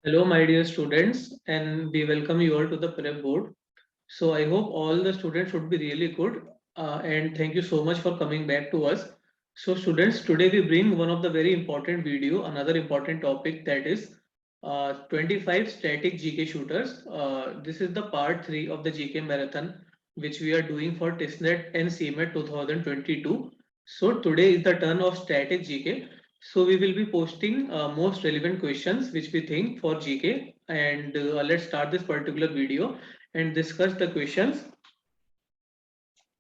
Hello, my dear students, and we welcome you all to the prep board. So I hope all the students would be really good, and thank you so much for coming back to us. So students, today we bring one of the very important video, another important topic, that is 25 static GK shooters. This is the part 3 of the GK marathon, which we are doing for TISNET and CMET 2022. So today is the turn of static GK. So we will be posting most relevant questions which we think for GK, and let's start this particular video and discuss the questions.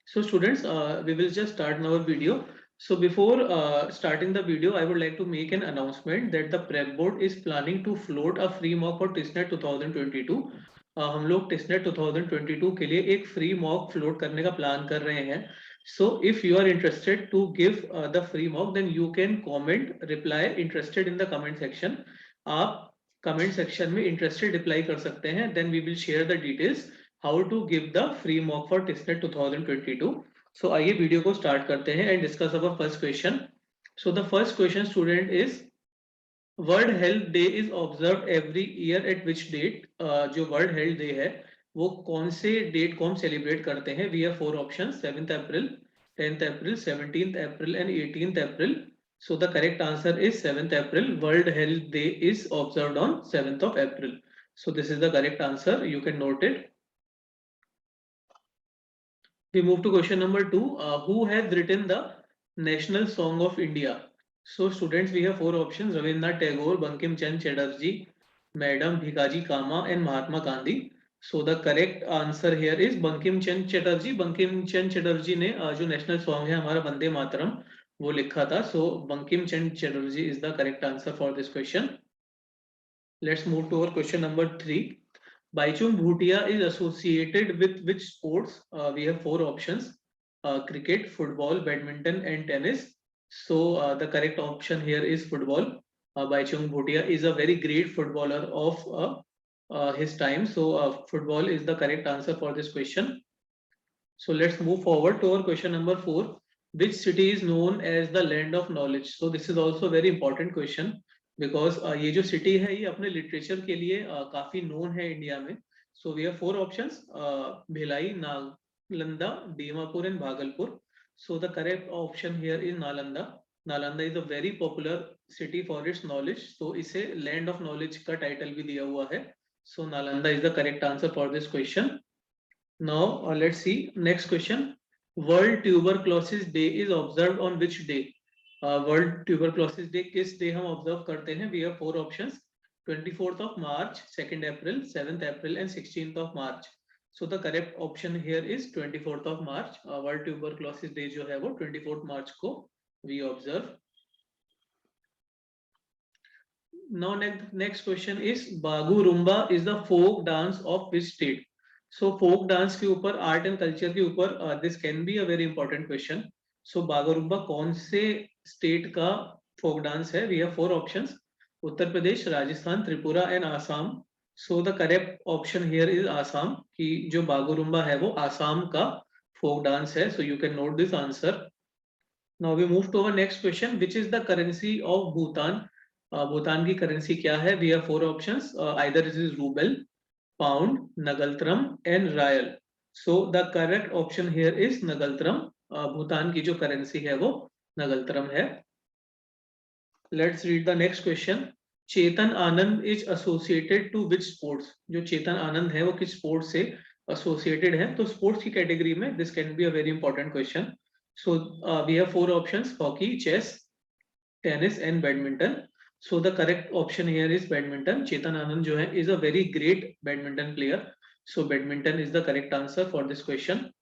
So students, we will just start our video. So before starting the video, I would like to make an announcement that the prep board is planning to float a free mock for TISNET 2022. हम लोग TISNET 2022 के लिए एक free mock float करने का plan कर रहे हैं. So if you are interested to give the free mock, then you can comment, reply interested in the comment section. आप comment section में interested reply कर सकते हैं. Then we will share the details how to give the free mock for TISNET 2022. So आइए video को start करते हैं and discuss our first question. So the first question, student, is World Health Day is observed every year at which date? जो World Health Day है वो कौन से date को हम सेलिब्रेट करते हैं? We have 4 options: 7th April, 10th April, 17th April and 18th April. So the correct answer is 7th April. World Health Day is observed on 7th of April. So this is the correct answer. You can note it. We move to question number 2. Who has written the national song of India? So students, we have 4 options: Rabindranath Tagore, Bankim Chand Chatterjee, Madam Bhikaji Kama and Mahatma Gandhi. So the correct answer here is Bankim Chand Chatterjee. Bankim Chand Chatterjee ने जो national song है हमारा वंदे मातरम वो लिखा था. So Bankim Chand Chatterjee is the correct answer for this question. Let's move to our question number 3. Baichung Bhutia is associated with which sports? We have 4 options: cricket, football, badminton and tennis. So the correct option here is football. Baichung Bhutia is a very great footballer of his time. So football is the correct answer for this question. So let's move forward to our question number 4. Which city is known as the land of knowledge? So this is also a very important question because ये जो city है ये अपने literature के लिए काफी known है India में. So we have 4 options: Bhilai, Nalanda, Dimapur and Bhagalpur. So the correct option here is Nalanda. Nalanda is a very popular city for its knowledge. So इसे land of knowledge का title भी दिया हुआ है. So Nalanda is the correct answer for this question. Now let's see next question. World Tuberculosis Day is observed on which day? World Tuberculosis Day किस day हम observe करते हैं? We have 4 options: 24th of March, 2nd April, 7th April and 16th of March. So the correct option here is 24th of March. World Tuberculosis Day जो है वो 24th March को we observe. Now next question is Bagurumba is the folk dance of which state? So folk dance के ऊपर, art and culture के ऊपर this can be a very important question. So Bagurumba कौन से state का folk dance है? We have 4 options: Uttar Pradesh, Rajasthan, Tripura and Assam. So the correct option here is Assam, कि जो बागुरुम्बा है वो आसाम का folk dance है. So you can note this answer. Now we move to our next question. Which is the currency of Bhutan? Bhutan की currency क्या है? We have 4 options. Either it is rouble, pound, nagaltram and rial. So the correct option here is nagaltram. Bhutan की जो currency है वो nagaltram है. Let's read the next question. Chetan Anand is associated to which sports? जो चेतन आनंद है वो किस स्पोर्ट्स से associated है? तो स्पोर्ट्स की कैटेगरी में this can be a very important question. So we have 4 options: hockey, chess, tennis and badminton. So the correct option here is badminton. Chetan Anand जो है is a very great badminton player. So badminton is the correct answer for this question.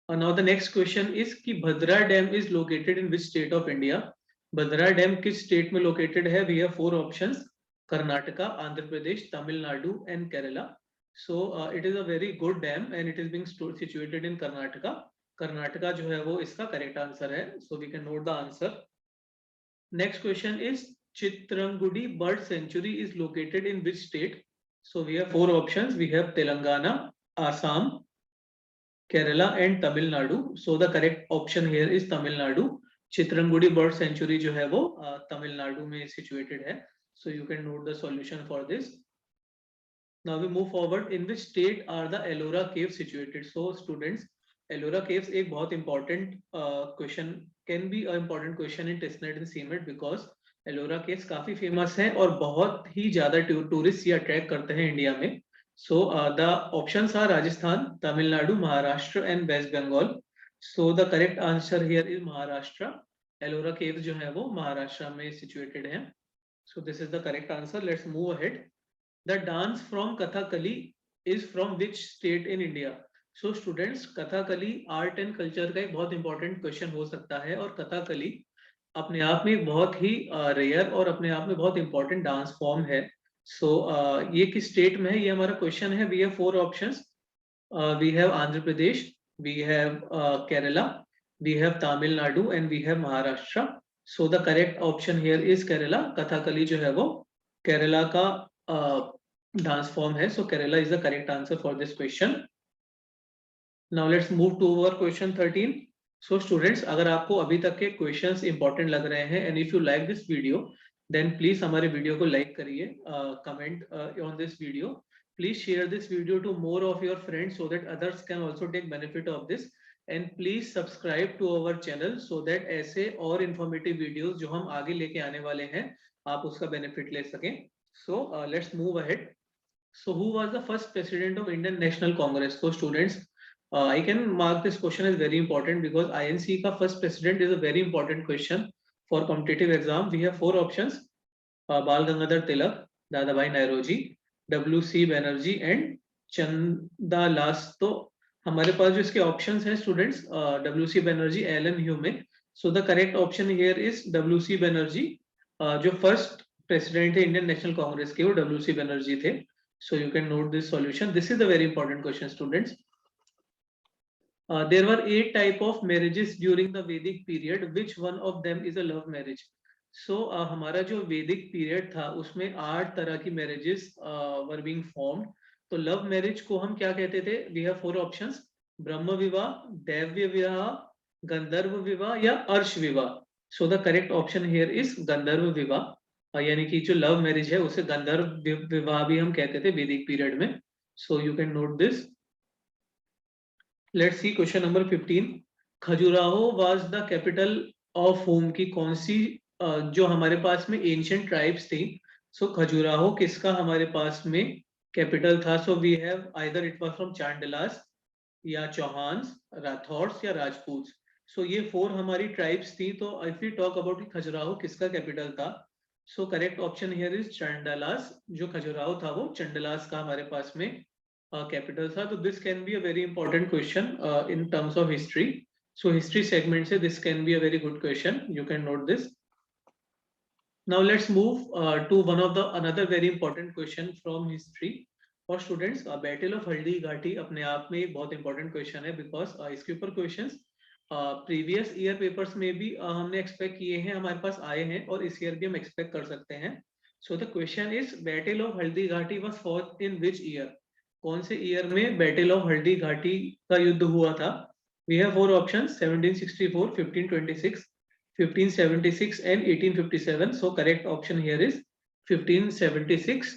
Now the next question is कि Bhadra Dam is located in which state of India? Bhadra Dam किस state में located है? We have 4 options: Karnataka, Andhra Pradesh, Tamil Nadu and Kerala. So it is a very good dam and it is being situated in Karnataka. Karnataka जो है वो इसका correct answer है. So we can note the answer. Next question is Chitrangudi Bird Sanctuary is located in which state? So we have 4 options. We have Telangana, Assam, Kerala and Tamil Nadu. So the correct option here is Tamil Nadu. Chitrangudi Bird Sanctuary जो है वो तमिलनाडु में situated है. So you can note the solution for this. Now we move forward. In which state are the Ellora caves situated? So students, Ellora caves एक बहुत important question, can be an important question in testnet and CMET because Ellora caves काफी famous है और बहुत ही ज़्यादा tourists ये attract करते हैं इंडिया में. So the options are Rajasthan, Tamil Nadu, Maharashtra and West Bengal. So the correct answer here is Maharashtra. Ellora caves जो है वो महाराष्ट्र में situated हैं. So this is the correct answer. Let's move ahead. The dance from Kathakali is from which state in India? So students, Kathakali art and culture का एक बहुत important question हो सकता है और कथकली अपने आप में एक बहुत ही रेयर और अपने आप में बहुत important dance form है. So ये किस state में है ये हमारा question है. We have 4 options. We have Andhra Pradesh, we have Kerala, we have Tamil Nadu and we have Maharashtra. So the correct option here is Kerala. Kathakali जो है वो केरला का डांस फॉर्म है. So Kerala is the correct answer for this question. Now let's move to our question 13. So students, अगर आपको अभी तक के क्वेश्चंस इंपॉर्टेंट लग रहे हैं and if you like this video then please हमारे वीडियो को लाइक करिए, comment on this video, please share this video to more of your friends so that others can also take benefit of this and please subscribe to our channel so that ऐसे और informative videos जो हम आगे लेके आने वाले हैं आप उसका बेनिफिट ले सकें. So let's move ahead. So who was the first president of Indian National Congress? So students, I can mark this question as very important because INC का first president is a very important question for competitive exam. We have 4 options: Bal Gangadhar Tilak, Dadabhai Naoroji, W.C. Banerjee and Chanda Las. तो हमारे पास जो इसके options हैं students, W.C. Banerjee, Alan Hume. So the correct option here is W.C. Banerjee. जो first president है Indian National Congress के वो W C Banerjee थे. So you can note this solution. This is the very important question students. There were 8 type of marriages during the Vedic period, which one of them is a love marriage? So हमारा जो Vedic period था उसमें 8 तरह की marriages were being formed. तो love marriage को हम क्या कहते थे? वी हैव 4 ऑप्शंस: ब्रह्म विवाह, दैव्य विवाह, गंधर्व विवाह या अर्श विवाह. सो the correct option here is गंधर्व विवाह. यानी कि जो लव मैरिज है उसे गंधर्व विवाह भी हम कहते थे वैदिक पीरियड में. सो you can note this. Let's see question number 15. Khajuraho was the capital of home की कौन सी जो हमारे पास में एंशिएंट ट्राइब्स थी. सो खजुराहो किसका हमारे पास में कैपिटल था? So we have either it was from Chandelas या चौहान्स, राठौर्स या राजपूत. सो ये 4 हमारी ट्राइब्स थी. तो if you talk about Khajuraho किसका कैपिटल था, so correct option here is Chandelas. जो खजुराहो था वो चंडलास का हमारे पास में कैपिटल था. तो this can be a very important question in terms of history. So history segment से this can be a very good question. You can note this. Now let's move to one of the another very important question from history for students. Battle of Haldighati अपने आप में एक बहुत important question है because इसके ऊपर questions previous year papers में भी हमने एक्सपेक्ट किए हैं, हमारे पास आए हैं और इस ईयर भी हम एक्सपेक्ट कर सकते हैं. So the question is battle of Haldi Ghati was fought in which year? कौन से ईयर में बैटल ऑफ हल्दी घाटी का युद्ध हुआ था? We have 4 options: 1764, 1526, 1576 and 1857. So correct option here is 1576.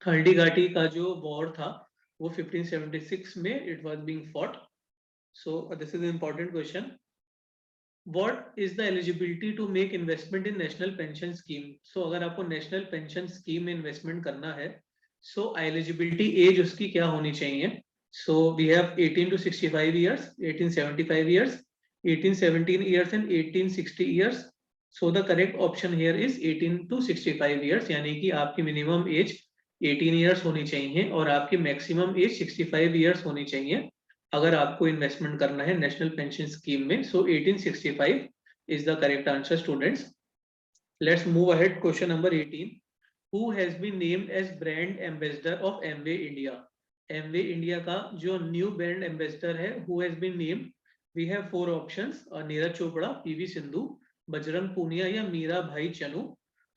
Haldi घाटी का जो वॉर था वो 1576 में it was being fought. So this is an important question. What is the eligibility to make investment in national pension scheme? So अगर आपको national pension scheme में investment करना है, so eligibility age उसकी क्या होनी चाहिए? So we have 18 to 65 years, 1875 years, 1817 years and 1860 years. So the correct option here is 18 to 65 years. यानी कि आपकी minimum age 18 years होनी चाहिए और आपकी maximum age 65 years होनी चाहिए अगर आपको इन्वेस्टमेंट करना है नेशनल पेंशन स्कीम में. So 1865 is the correct answer students. Let's move ahead. Question number 18. Who has been named as brand ambassador of Amway India? Amway India का जो न्यू ब्रांड एम्बेसडर है, who has been named? We have 4 options: Neeraj Chopra, P V Sindhu, Bajrang Punia या Mirabai Chanu.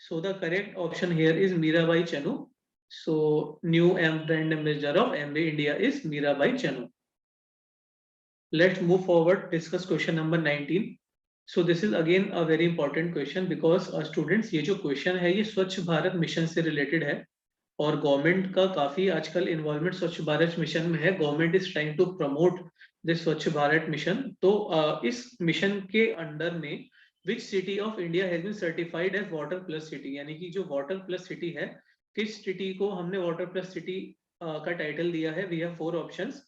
So the correct option here is Mirabai Chanu. So new brand ambassador of Amway India is Mirabai Chanu. Let's move forward, discuss question number 19. So this is again a very important question because students ये जो question है ये स्वच्छ Bharat mission से related है और government का काफी आजकल इन्वॉल्वमेंट स्वच्छ भारत मिशन में है. Government is trying to promote this Swachh Bharat mission. तो इस मिशन के अंडर में which city of India has been certified as water plus city, यानी कि जो वाटर प्लस सिटी है, किस सिटी को हमने वाटर प्लस सिटी का टाइटल दिया है. We have 4 options: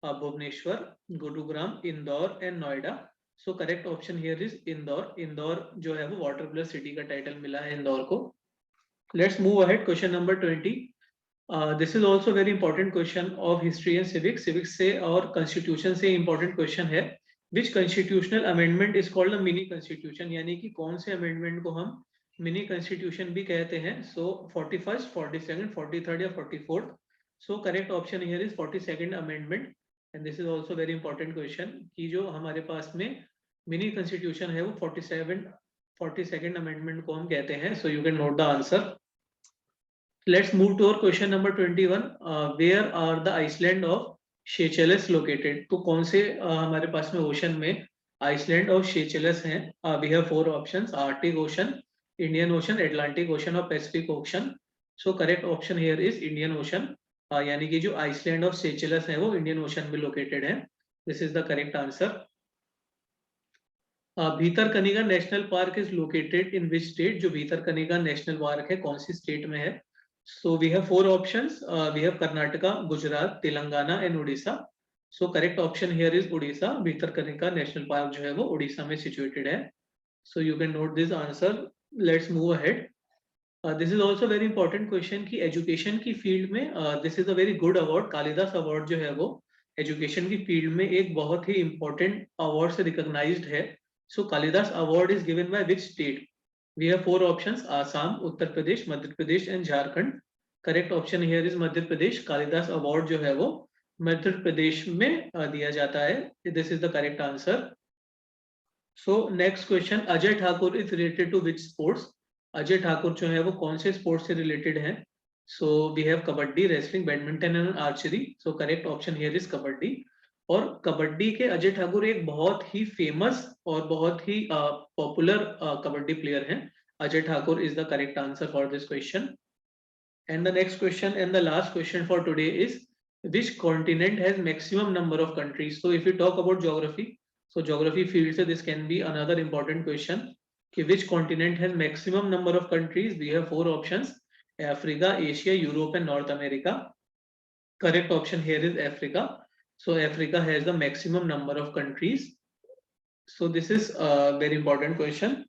Bhubaneswar, Gurugram, Indore and Noida. So correct option here is Indore. Indore जो है वो वाटर प्लस सिटी का टाइटल मिला है इंदौर को. Let's move ahead. Question number 20. This is also very important question of history and civics. Civics से और constitution से important question है. Which constitutional amendment is called a mini constitution? यानी कि कौन से amendment को हम mini constitution भी कहते हैं. So 41st, 42nd, 43rd या 44th. So correct option here is 42nd amendment. And this is also very important question कि जो हमारे पास में mini constitution है वो 42nd amendment को हम कहते हैं. So you can note the answer. Let's move to our question number 21. Where are the island of Seychelles located? तो कौन से हमारे पास में ओशन में आइसलैंड और Seychelles हैं? We have 4 options: Arctic Ocean, Indian Ocean, Atlantic Ocean और Pacific Ocean. So correct option here is Indian Ocean. यानी कि जो आइसलैंड ऑफ Seychelles है वो इंडियन ओशन में लोकेटेड है. This is the correct answer. Bhitarkanika national park is located in which state? जो Bhitarkanika national park है कौन सी स्टेट में है? So we have 4 options. We have Karnataka, Gujarat, Telangana and Odisha. So correct option here is Odisha. Bhitarkanika national park जो है वो ओडिशा में situated है. So you can note this answer. Let's move ahead. This is also very important question कि education की field में this is a very good award. Kalidas award जो है वो education की field में एक बहुत ही important award से recognized है. So Kalidas award is given by which state? We have 4 options: Assam, Uttar Pradesh, Madhya Pradesh and Jharkhand. Correct option here is Madhya Pradesh. Kalidas award जो है वो मध्य प्रदेश में दिया जाता है. This is the correct answer. So next question, Ajay Thakur is related to which sports? Ajay Thakur जो है वो कौन से स्पोर्ट्स से रिलेटेड है? So we have kabaddi, wrestling, badminton and archery. So correct option here is kabaddi. और कबड्डी के अजय ठाकुर एक बहुत ही फेमस और बहुत ही पॉपुलर कबड्डी प्लेयर हैं. Ajay Thakur is the correct answer for this question. And the next question and the last question for today is which continent has maximum number of countries? So if you talk about geography, so geography field से this can be another important question कि which continent has maximum number of countries? We have 4 options: Africa, Asia, Europe and North America. Correct option here is Africa. So Africa has the maximum number of countries. So this is a very important question.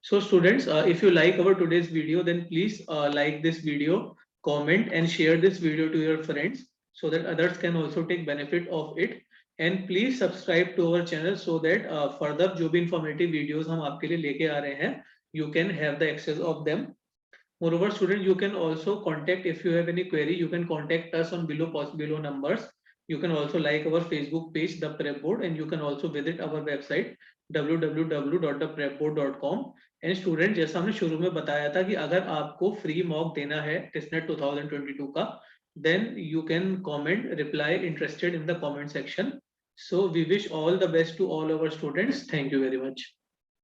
So students, if you like our today's video, then please like this video, comment and share this video to your friends so that others can also take benefit of it. And please subscribe to our channel so that further जो भी informative videos हम आपके लिए लेके आ रहे हैं, you can have the access of them. Moreover, student, you can also contact if you have any query. You can contact us on below numbers. You can also like our Facebook page, The Prep Board, and you can also visit our website www.theprepboard.com. And student, जैसा हमने शुरू में बताया था कि अगर आपको free mock देना है टेस्टनेट 2022 का, then you can comment, reply interested in the comment section. So we wish all the best to all our students. Thank you very much.